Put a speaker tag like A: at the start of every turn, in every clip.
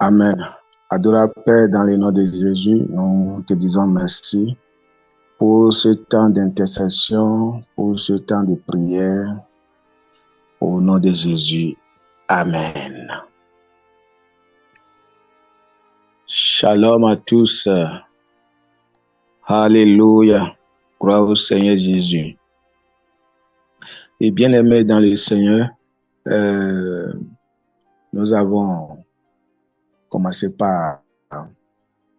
A: Amen. Adorable Père, dans le nom de Jésus, nous te disons merci pour ce temps d'intercession, pour ce temps de prière. Au nom de Jésus. Amen. Shalom à tous. Alléluia. Gloire au Seigneur Jésus. Et bien-aimés dans le Seigneur, nous avons commencé par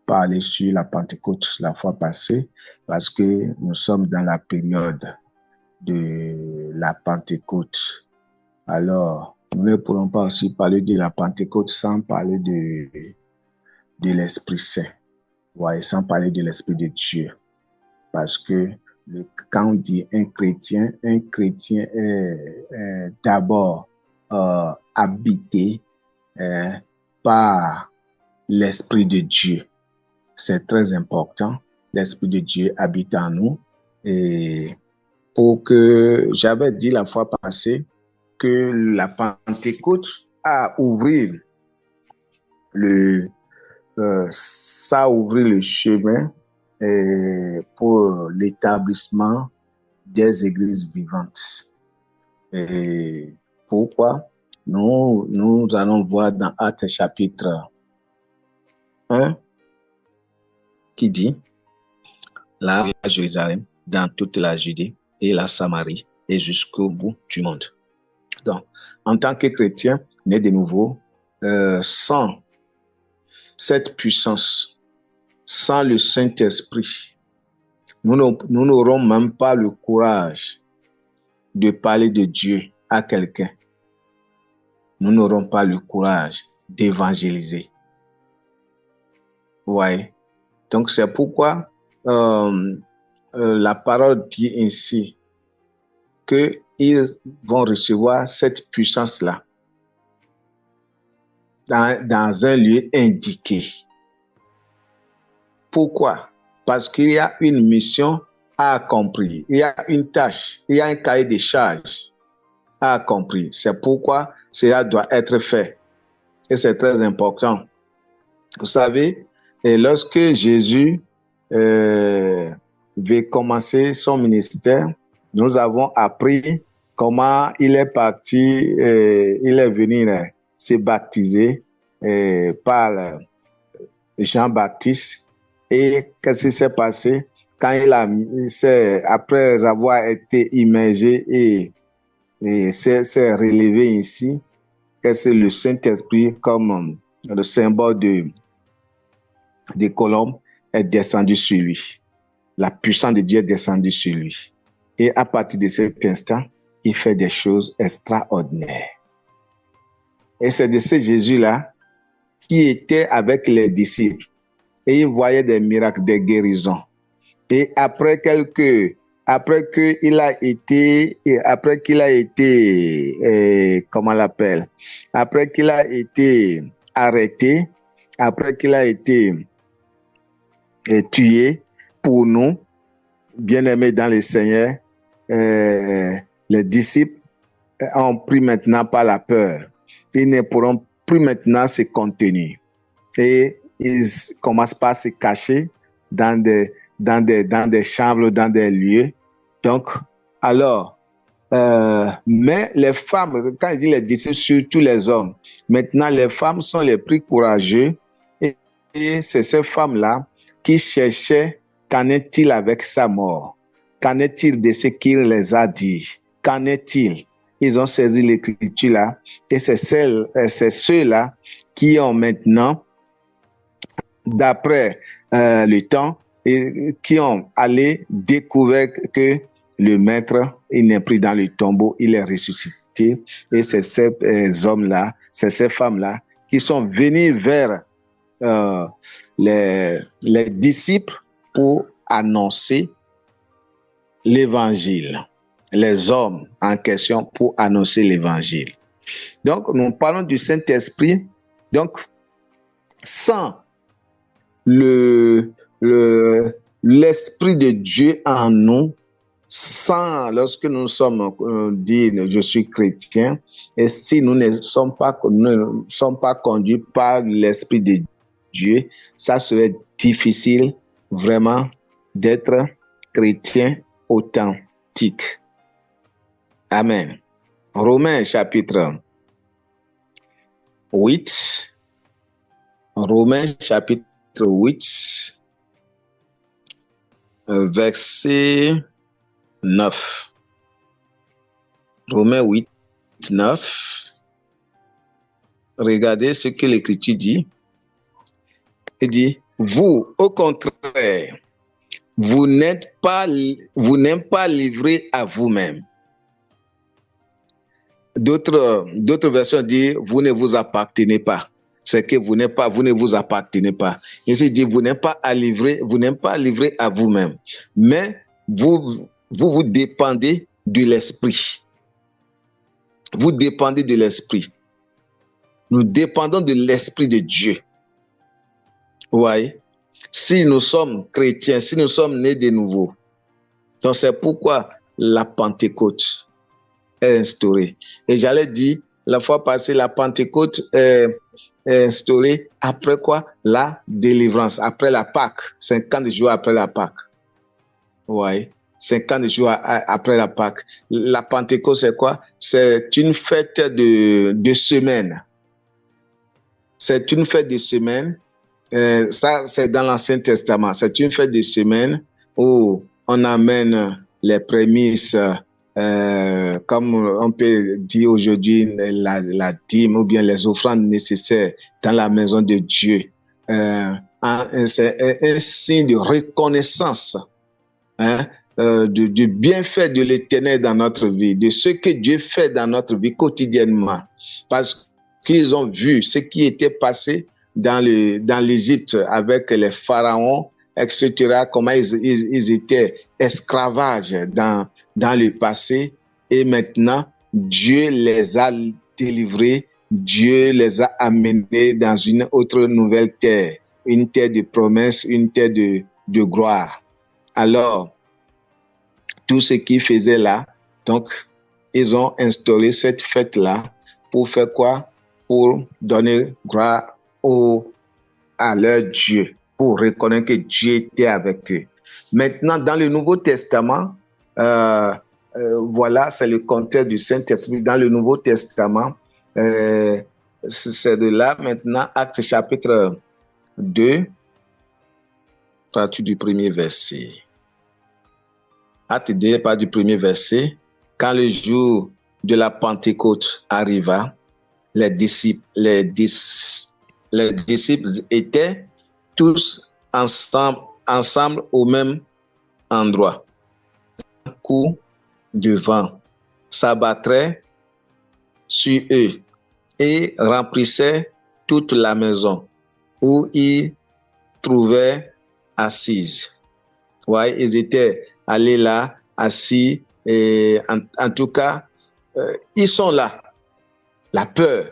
A: aller sur la Pentecôte la fois passée parce que nous sommes dans la période de la Pentecôte. Alors, nous ne pourrons pas aussi parler de la Pentecôte sans parler de l'Esprit Saint, ouais, sans parler de l'Esprit de Dieu. Parce que quand on dit un chrétien est d'abord habité par l'Esprit de Dieu. C'est très important. L'Esprit de Dieu habite en nous. Et pour que, j'avais dit la fois passée que la Pentecôte a ouvert ça a ouvert le chemin pour l'établissement des églises vivantes. Et pourquoi? Nous allons voir dans Actes chapitre 1 qui dit là à Jérusalem, dans toute la Judée et la Samarie et jusqu'au bout du monde. Donc, en tant que chrétien, né de nouveau, sans cette puissance, sans le Saint-Esprit, nous n'aurons même pas le courage de parler de Dieu à quelqu'un. Nous n'aurons pas le courage d'évangéliser. Ouais. Donc, c'est pourquoi la parole dit ainsi qu'ils vont recevoir cette puissance-là dans un lieu indiqué. Pourquoi? Parce qu'il y a une mission à accomplir, il y a une tâche, il y a un cahier de charges à accomplir. C'est pourquoi cela doit être fait. Et c'est très important. Vous savez, et lorsque Jésus veut commencer son ministère, nous avons appris comment il est parti, il est venu se baptiser par Jean-Baptiste. Et qu'est-ce qui s'est passé quand après avoir été immergé et s'est relevé ici, que c'est le Saint-Esprit comme le symbole de colombe est descendu sur lui. La puissance de Dieu est descendue sur lui. Et à partir de cet instant, il fait des choses extraordinaires. Et c'est de ce Jésus-là qui était avec les disciples. Et il voyait des miracles, des guérisons. Et après qu'il a été, après qu'il a été arrêté, après qu'il a été tué pour nous, bien-aimés dans le Seigneur, les disciples ont pris maintenant par la peur. Ils ne pourront plus maintenant se contenir. Et ils commencent par se cacher dans des chambres, dans des lieux. Donc, alors, mais les femmes, quand je dis les disciples, surtout les hommes, maintenant les femmes sont les plus courageux et c'est ces femmes-là qui cherchaient qu'en est-il avec sa mort? Qu'en est-il de ce qu'il les a dit? Qu'en est-il? Ils ont saisi l'écriture là et c'est ceux-là qui ont maintenant, d'après le temps, et qui ont allé découvrir que le maître, il n'est plus dans le tombeau, il est ressuscité. Et c'est ces hommes-là, c'est ces femmes-là qui sont venus vers les disciples pour annoncer l'évangile. Les hommes en question pour annoncer l'évangile. Donc, nous parlons du Saint-Esprit. Donc, sans l'Esprit de Dieu en nous, lorsque nous sommes dit je suis chrétien, et si nous ne sommes pas conduits par l'Esprit de Dieu, ça serait difficile vraiment d'être chrétien authentique. Amen. Romains chapitre 8. Romains chapitre 8, verset 9. Romains 8, 9. Regardez ce que l'Écriture dit. Il dit, vous, au contraire, vous n'êtes pas livrés à vous-même. D'autres versions disent, vous ne vous appartenez pas. C'est que vous ne vous appartenez pas. Ici, il dit, vous n'êtes pas livré à vous-même. Mais vous dépendez de l'Esprit. Vous dépendez de l'Esprit. Nous dépendons de l'Esprit de Dieu. Vous voyez? Si nous sommes chrétiens, si nous sommes nés de nouveau, donc c'est pourquoi la Pentecôte est instaurée. Et j'allais dire, la fois passée, la Pentecôte est instaurée après quoi? La délivrance, après la Pâque, 50 jours après la Pâque. Vous voyez? 50 jours après la Pâque. La Pentecôte, c'est quoi? C'est une fête de semaine. C'est une fête de semaine. Ça, c'est dans l'Ancien Testament. C'est une fête de semaine où on amène les prémices, comme on peut dire aujourd'hui, la dîme ou bien les offrandes nécessaires dans la maison de Dieu. C'est un signe de reconnaissance du bienfait de l'Éternel dans notre vie, de ce que Dieu fait dans notre vie quotidiennement. Parce qu'ils ont vu ce qui était passé dans l'Égypte avec les pharaons, etc., comment ils étaient esclavages dans le passé, et maintenant, Dieu les a délivrés, Dieu les a amenés dans une autre nouvelle terre, une terre de promesse, une terre de gloire. Alors, tout ce qu'ils faisaient là, donc, ils ont instauré cette fête-là pour faire quoi? Pour donner gloire à leur Dieu, pour reconnaître que Dieu était avec eux. Maintenant, dans le Nouveau Testament, voilà, c'est le contexte du Saint-Esprit. Dans le Nouveau Testament, c'est de là maintenant, Actes chapitre 2, à partir du premier verset. Acte 2, à partir du premier verset, quand le jour de la Pentecôte arriva, les disciples étaient tous ensemble au même endroit. Un coup de vent s'abattrait sur eux et remplissait toute la maison où ils trouvaient assises. Ouais, ils étaient allés là, assis, et en tout cas, ils sont là. La peur.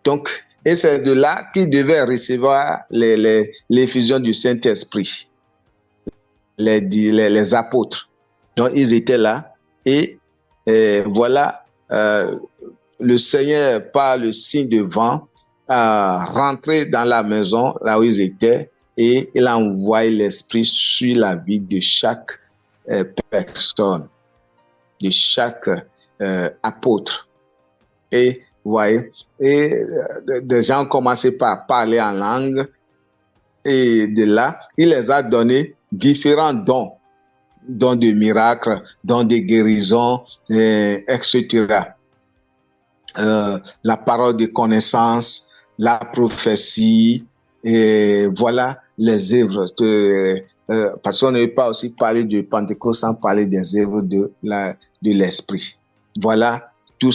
A: Donc, et c'est de là qu'ils devaient recevoir l'effusion du Saint-Esprit, les apôtres. Donc, ils étaient là et voilà, le Seigneur, par le signe de vent, a rentré dans la maison, là où ils étaient, et il a envoyé l'Esprit sur la vie de chaque personne, de chaque apôtre. Et vous voyez, et des gens ont commencé par parler en langue, et de là, il les a donné différents dons de miracles, dons de guérison, etc. La parole de connaissance, la prophétie, et voilà les œuvres. Parce qu'on ne peut pas aussi parler de Pentecôte sans parler des œuvres de l'Esprit. Voilà, toutes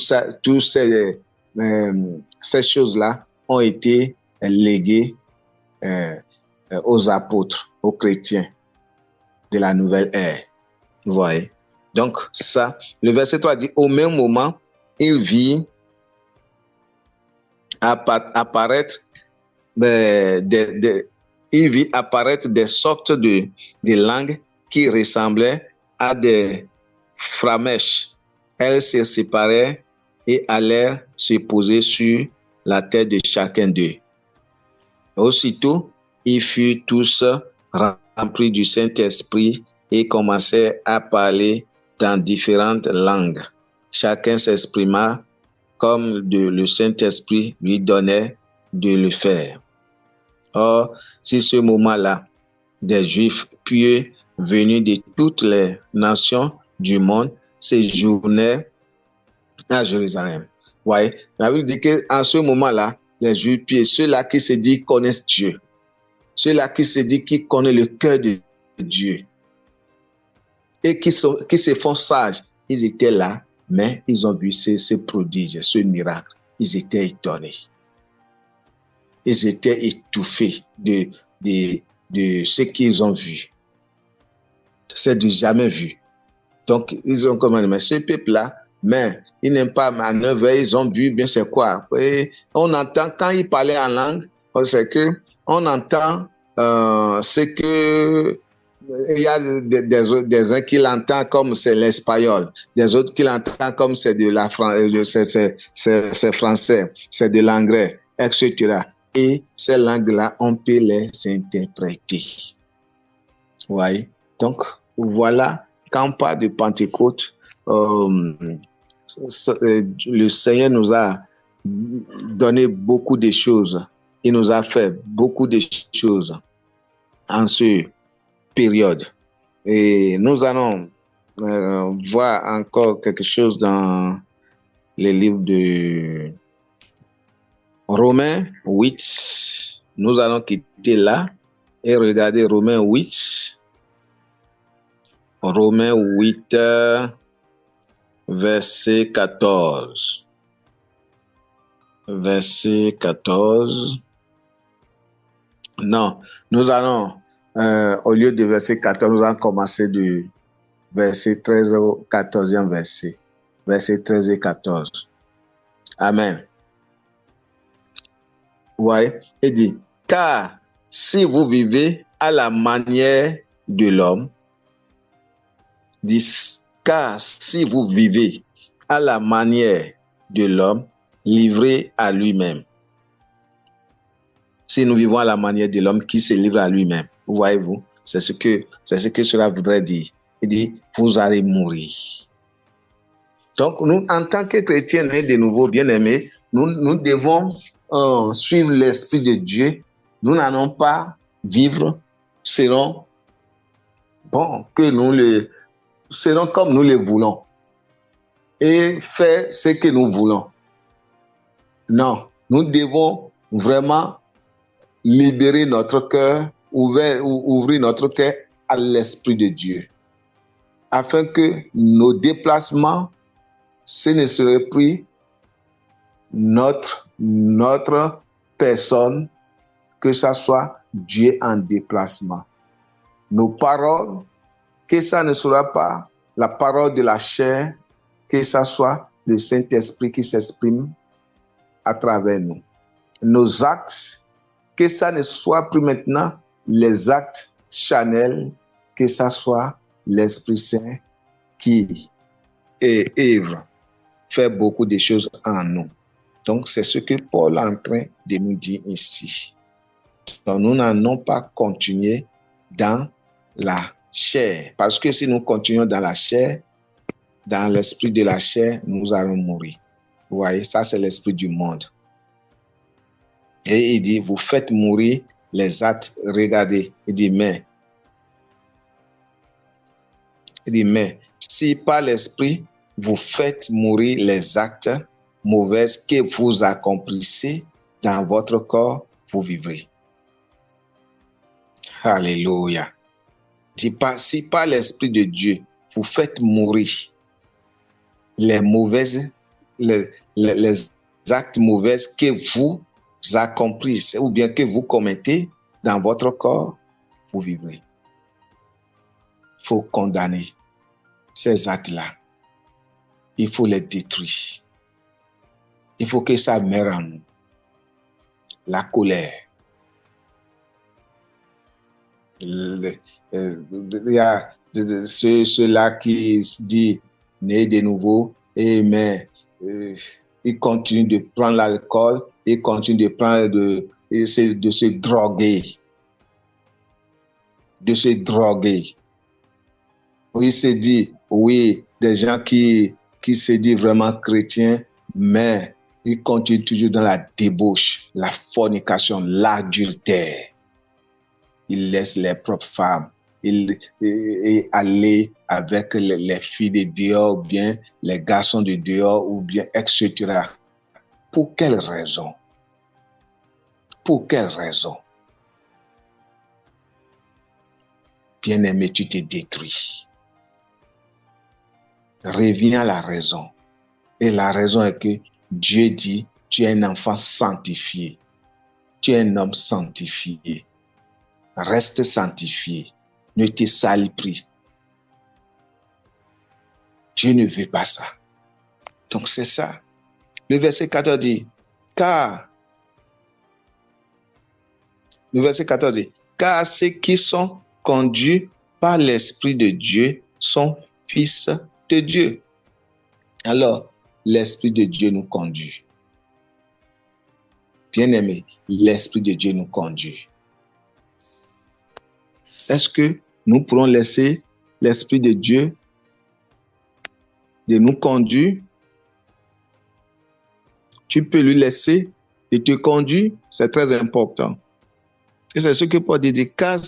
A: ces choses-là ont été léguées aux apôtres, aux chrétiens de la nouvelle ère. Vous voyez? Donc, ça, le verset 3 dit, au même moment, il vit apparaître des sortes de langues qui ressemblaient à des flammèches. Elles se séparaient et allèrent se poser sur la tête de chacun d'eux. Aussitôt, ils furent tous remplis du Saint-Esprit et commencèrent à parler dans différentes langues. Chacun s'exprima comme le Saint-Esprit lui donnait de le faire. Or, si ce moment-là, des Juifs pieux venus de toutes les nations du monde séjournaient à Jérusalem. Ouais, la Bible dit qu'en ce moment-là, les Juifs pieux, ceux-là qui se disent connaissent Dieu, ceux-là qui se disent qu'ils connaissent le cœur de Dieu et qui se font sages, ils étaient là, mais ils ont vu ce prodige, ce miracle. Ils étaient étonnés. Ils étaient étouffés de ce qu'ils ont vu. C'est du jamais vu. Donc, ils ont commandé, mais ce peuple-là, mais ils n'aiment pas manœuvrer, ils ont vu bien c'est quoi. Et on entend, quand ils parlaient en langue, c'est que on entend c'est que il y a des uns qui l'entendent comme c'est l'espagnol, des autres qui l'entendent comme c'est de la c'est français, c'est de l'anglais, etc. Et ces langues-là, on peut les interpréter. Oui. Donc, voilà, quand on parle de Pentecôte, le Seigneur nous a donné beaucoup de choses. Il nous a fait beaucoup de choses en cette période. Et nous allons voir encore quelque chose dans les livres de Romains 8. Nous allons quitter là et regarder Romains 8. Romains 8, verset 14. Verset 14. Non, nous allons, au lieu de verset 14, nous allons commencer du verset 13 au 14e verset. Verset 13 et 14. Amen. Ouais, il dit, car si vous vivez à la manière de l'homme, car si vous vivez à la manière de l'homme, livré à lui-même. Si nous vivons à la manière de l'homme qui se livre à lui-même, voyez-vous, c'est ce que cela voudrait dire. Il dit, vous allez mourir. Donc, nous, en tant que chrétiens nés de nouveau, bien-aimés, nous devons suivre l'Esprit de Dieu. Nous n'allons pas vivre selon, selon comme nous le voulons et faire ce que nous voulons. Non, nous devons vraiment libérer notre cœur, ouvrir notre cœur à l'Esprit de Dieu, afin que nos déplacements, ce ne serait plus notre personne, que ce soit Dieu en déplacement. Nos paroles, que ça ne sera pas la parole de la chair, que ce soit le Saint-Esprit qui s'exprime à travers nous. Nos actes, que ça ne soit plus maintenant les actes charnels, que ça soit l'Esprit Saint qui œuvre, fait beaucoup de choses en nous. Donc, c'est ce que Paul est en train de nous dire ici. Donc, nous n'allons pas continuer dans la chair. Parce que si nous continuons dans la chair, dans l'esprit de la chair, nous allons mourir. Vous voyez, ça c'est l'esprit du monde. Et il dit, vous faites mourir les actes. Regardez, il dit, mais si par l'esprit, vous faites mourir les actes mauvais que vous accomplissez dans votre corps, vous vivrez. Alléluia. Si par l'Esprit de Dieu, vous faites mourir les actes mauvais que vous accomplissez ou bien que vous commettez dans votre corps, vous vivrez. Il faut condamner ces actes-là. Il faut les détruire. Il faut que ça meure en nous. La colère. Il y a ceux-là qui se disent né de nouveau, mais il continue de prendre l'alcool, il continue de prendre de se droguer. De se droguer. Il se dit, oui, des gens qui se disent vraiment chrétiens, mais ils continuent toujours dans la débauche, la fornication, l'adultère. Ils laissent les propres femmes et aller avec les filles de dehors, ou bien les garçons de dehors, ou bien etc. Pour quelle raison? Pour quelle raison? Bien-aimé, tu te détruis. Reviens à la raison. Et la raison est que Dieu dit, tu es un enfant sanctifié. Tu es un homme sanctifié. Reste sanctifié. Ne te salis plus. Dieu ne veut pas ça. Donc c'est ça. Le verset 14 dit, car ceux qui sont conduits par l'Esprit de Dieu sont fils de Dieu. Alors, l'Esprit de Dieu nous conduit. Bien-aimé, l'Esprit de Dieu nous conduit. Est-ce que nous pourrons laisser l'Esprit de Dieu de nous conduire? Tu peux lui laisser et te conduire, c'est très important. Et c'est ce que Paul dit, car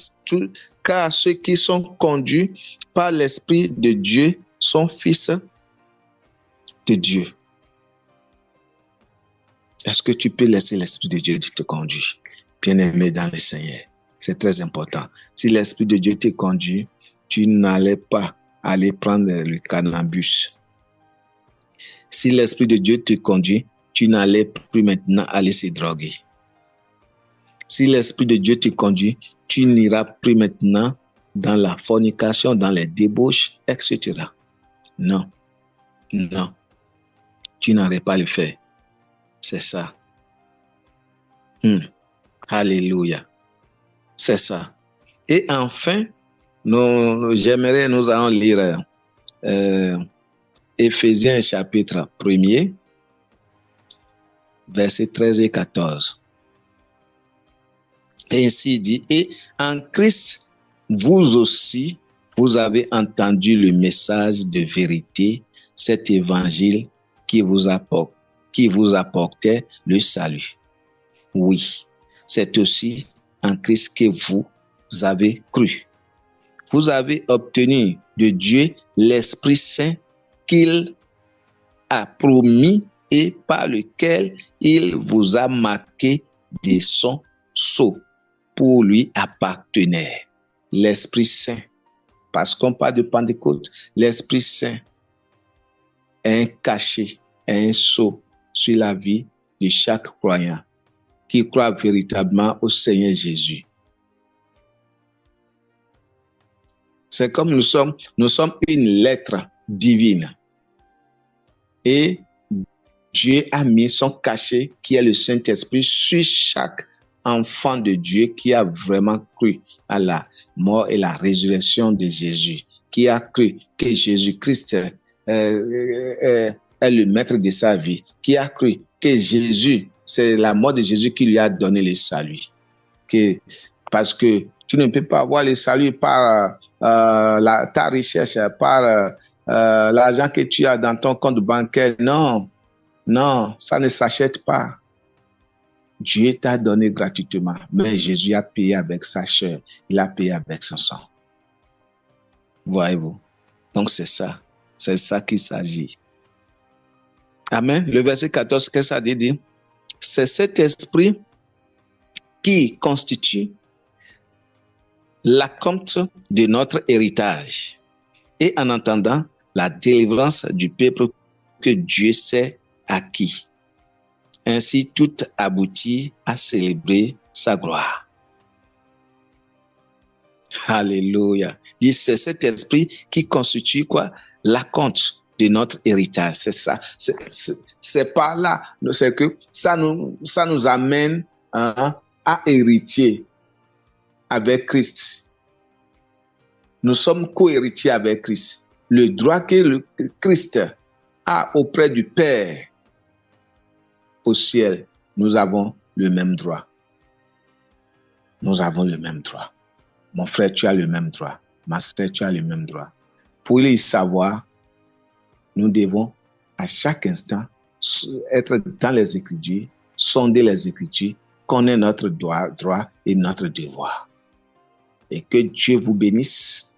A: ceux qui sont conduits par l'Esprit de Dieu sont fils de Dieu. Est-ce que tu peux laisser l'Esprit de Dieu te conduire? Bien-aimé dans le Seigneur, c'est très important. Si l'Esprit de Dieu te conduit, tu n'allais pas aller prendre le cannabis. Si l'Esprit de Dieu te conduit, tu n'allais plus maintenant aller se droguer. Si l'Esprit de Dieu te conduit, tu n'iras plus maintenant dans la fornication, dans les débauches, etc. Non. Non. Tu n'aurais pas le faire. C'est ça. Alléluia. C'est ça. Et enfin, nous allons lire Éphésiens chapitre 1er, versets 13 et 14. Et ainsi dit, et en Christ, vous aussi, vous avez entendu le message de vérité, cet évangile qui vous apportait le salut. Oui, c'est aussi en Christ que vous avez cru. Vous avez obtenu de Dieu l'Esprit Saint qu'il a promis et par lequel il vous a marqué de son sceau pour lui appartenir. L'Esprit Saint, parce qu'on parle de Pentecôte, l'Esprit Saint est un cachet, un sceau sur la vie de chaque croyant qui croit véritablement au Seigneur Jésus. C'est comme nous sommes une lettre divine. Et Dieu a mis son cachet, qui est le Saint-Esprit, sur chaque enfant de Dieu qui a vraiment cru à la mort et la résurrection de Jésus, qui a cru que Jésus-Christ est le maître de sa vie, qui a cru que Jésus, c'est la mort de Jésus qui lui a donné le salut. Parce que tu ne peux pas avoir le salut par ta richesse, par l'argent que tu as dans ton compte bancaire. Non, ça ne s'achète pas. Dieu t'a donné gratuitement, mais Jésus a payé avec sa chair, il a payé avec son sang. Voyez-vous? Donc c'est ça qu'il s'agit. Amen. Le verset 14, qu'est-ce que ça dit? C'est cet esprit qui constitue l'acompte de notre héritage et en attendant la délivrance du peuple que Dieu s'est acquis. Ainsi, tout aboutit à célébrer sa gloire. Alléluia. C'est cet esprit qui constitue quoi? L'acompte de notre héritage. C'est ça. C'est par là. C'est que ça nous amène à héritier avec Christ. Nous sommes co-héritiers avec Christ. le droit que le Christ a auprès du Père au ciel, nous avons le même droit. Nous avons le même droit. Mon frère, tu as le même droit. Ma sœur, tu as le même droit. Pour les savoir, nous devons à chaque instant être dans les Écritures, sonder les Écritures, connaître notre droit et notre devoir. Et que Dieu vous bénisse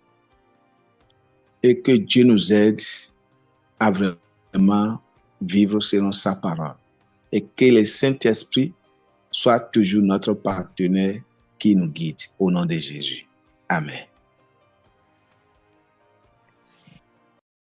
A: et que Dieu nous aide à vraiment vivre selon sa parole. Et que le Saint-Esprit soit toujours notre partenaire qui nous guide au nom de Jésus. Amen.